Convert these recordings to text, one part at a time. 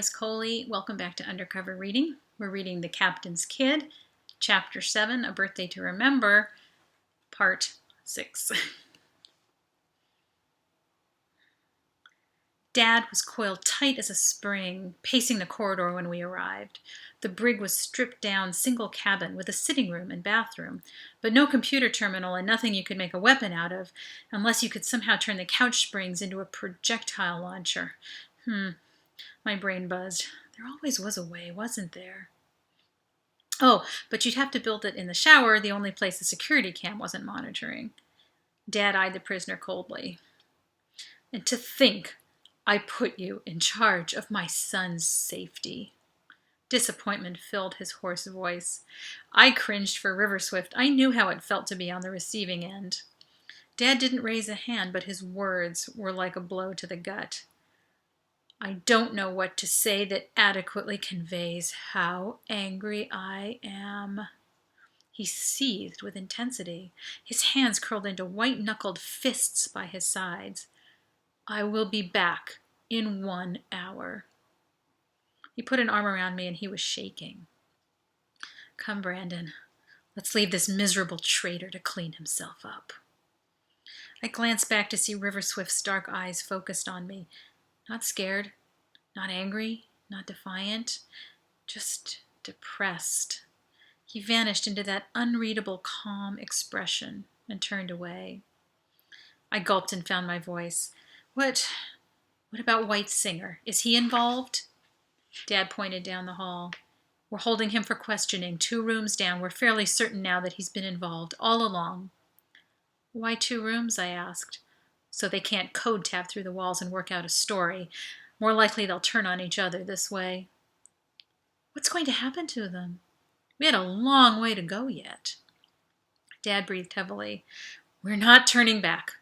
name's Coley. Welcome back to Undercover Reading. We're reading The Captain's Kid, Chapter 7, A Birthday to Remember, Part 6. Dad was coiled tight as a spring, pacing the corridor when we arrived. The brig was stripped down single cabin with a sitting room and bathroom, but no computer terminal and nothing you could make a weapon out of, unless you could somehow turn the couch springs into a projectile launcher. My brain buzzed. There always was a way, wasn't there? Oh, but you'd have to build it in the shower, the only place the security cam wasn't monitoring. Dad eyed the prisoner coldly. And to think I put you in charge of my son's safety. Disappointment filled his hoarse voice. I cringed for River Swift. I knew how it felt to be on the receiving end. Dad didn't raise a hand, but his words were like a blow to the gut. I don't know what to say that adequately conveys how angry I am. He seethed with intensity. His hands curled into white-knuckled fists by his sides. I will be back in 1 hour. He put an arm around me and he was shaking. Come, Brandon. Let's leave this miserable traitor to clean himself up. I glanced back to see River Swift's dark eyes focused on me. Not scared, not angry, not defiant, just depressed. He vanished into that unreadable, calm expression and turned away. I gulped and found my voice. What about White Singer? Is he involved? Dad pointed down the hall. We're holding him for questioning, 2 rooms down. We're fairly certain now that he's been involved all along. Why 2 rooms? I asked. So they can't code tap through the walls and work out a story. More likely they'll turn on each other this way. What's going to happen to them? We had a long way to go yet. Dad breathed heavily. We're not turning back.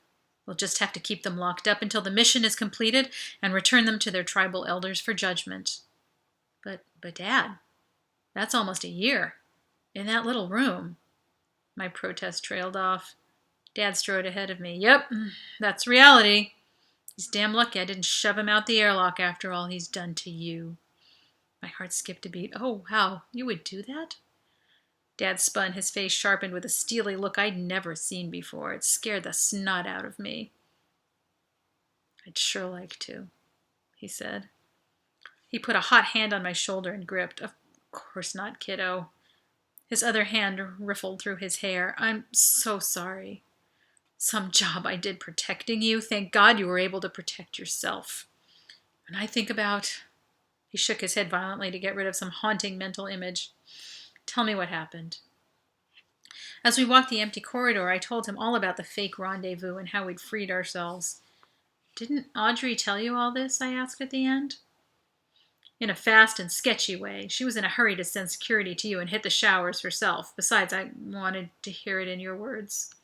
We'll just have to keep them locked up until the mission is completed and return them to their tribal elders for judgment. But Dad, that's almost a year. In that little room. My protest trailed off. Dad strode ahead of me. Yep, that's reality. He's damn lucky I didn't shove him out the airlock after all he's done to you. My heart skipped a beat. Oh, wow, you would do that? Dad spun, his face sharpened with a steely look I'd never seen before. It scared the snot out of me. I'd sure like to, he said. He put a hot hand on my shoulder and gripped. Of course not, kiddo. His other hand riffled through his hair. I'm so sorry. Some job I did protecting you. Thank God you were able to protect yourself. When I think about... He shook his head violently to get rid of some haunting mental image. Tell me what happened. As we walked the empty corridor, I told him all about the fake rendezvous and how we'd freed ourselves. Didn't Audrey tell you all this? I asked at the end. In a fast and sketchy way. She was in a hurry to send security to you and hit the showers herself. Besides, I wanted to hear it in your words.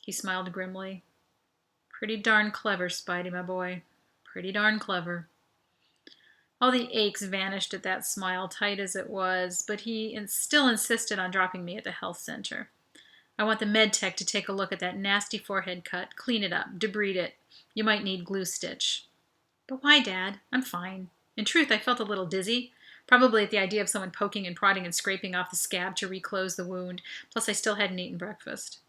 He smiled grimly. Pretty darn clever, Spidey, my boy. Pretty darn clever. All the aches vanished at that smile, tight as it was, but he still insisted on dropping me at the health center. I want the med tech to take a look at that nasty forehead cut, clean it up, debride it. You might need glue stitch. But why, Dad? I'm fine. In truth, I felt a little dizzy, probably at the idea of someone poking and prodding and scraping off the scab to reclose the wound, plus I still hadn't eaten breakfast.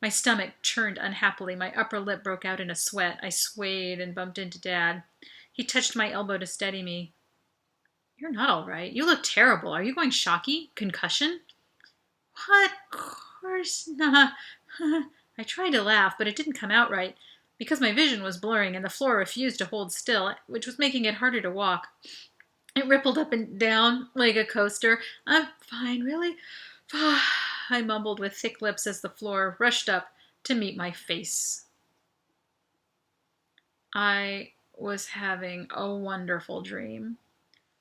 My stomach churned unhappily, my upper lip broke out in a sweat. I swayed and bumped into Dad. He touched my elbow to steady me. You're not all right. You look terrible. Are you going shocky? Concussion? What? Of course not. I tried to laugh, but it didn't come out right, because my vision was blurring and the floor refused to hold still, which was making it harder to walk. It rippled up and down like a coaster. I'm fine, really? I mumbled with thick lips as the floor rushed up to meet my face. I was having a wonderful dream.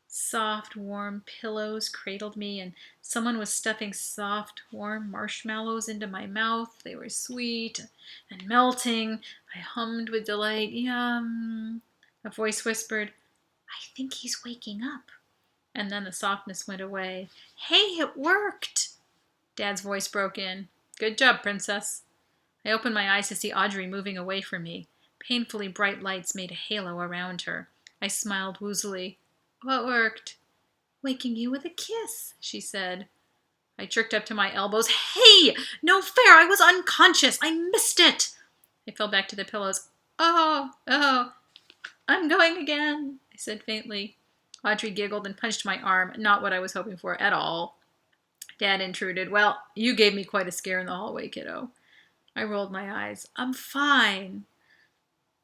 Soft, warm pillows cradled me, and someone was stuffing soft, warm marshmallows into my mouth. They were sweet and melting. I hummed with delight. Yum. A voice whispered, I think he's waking up. And then the softness went away. Hey, it worked! Dad's voice broke in. Good job, princess. I opened my eyes to see Audrey moving away from me. Painfully bright lights made a halo around her. I smiled woozily. What worked? Waking you with a kiss, she said. I jerked up to my elbows. Hey! No fair! I was unconscious! I missed it! I fell back to the pillows. Oh, I'm going again, I said faintly. Audrey giggled and punched my arm. Not what I was hoping for at all. Dad intruded. Well, you gave me quite a scare in the hallway, kiddo. I rolled my eyes. I'm fine.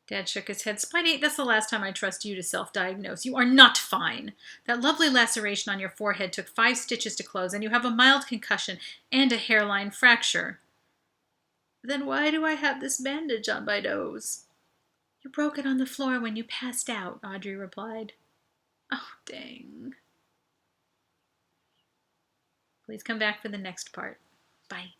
Dad shook his head. Spidey, that's the last time I trust you to self-diagnose. You are not fine. That lovely laceration on your forehead took 5 stitches to close, and you have a mild concussion and a hairline fracture. Then why do I have this bandage on my nose? You broke it on the floor when you passed out, Audrey replied. Oh, dang. Please come back for the next part. Bye.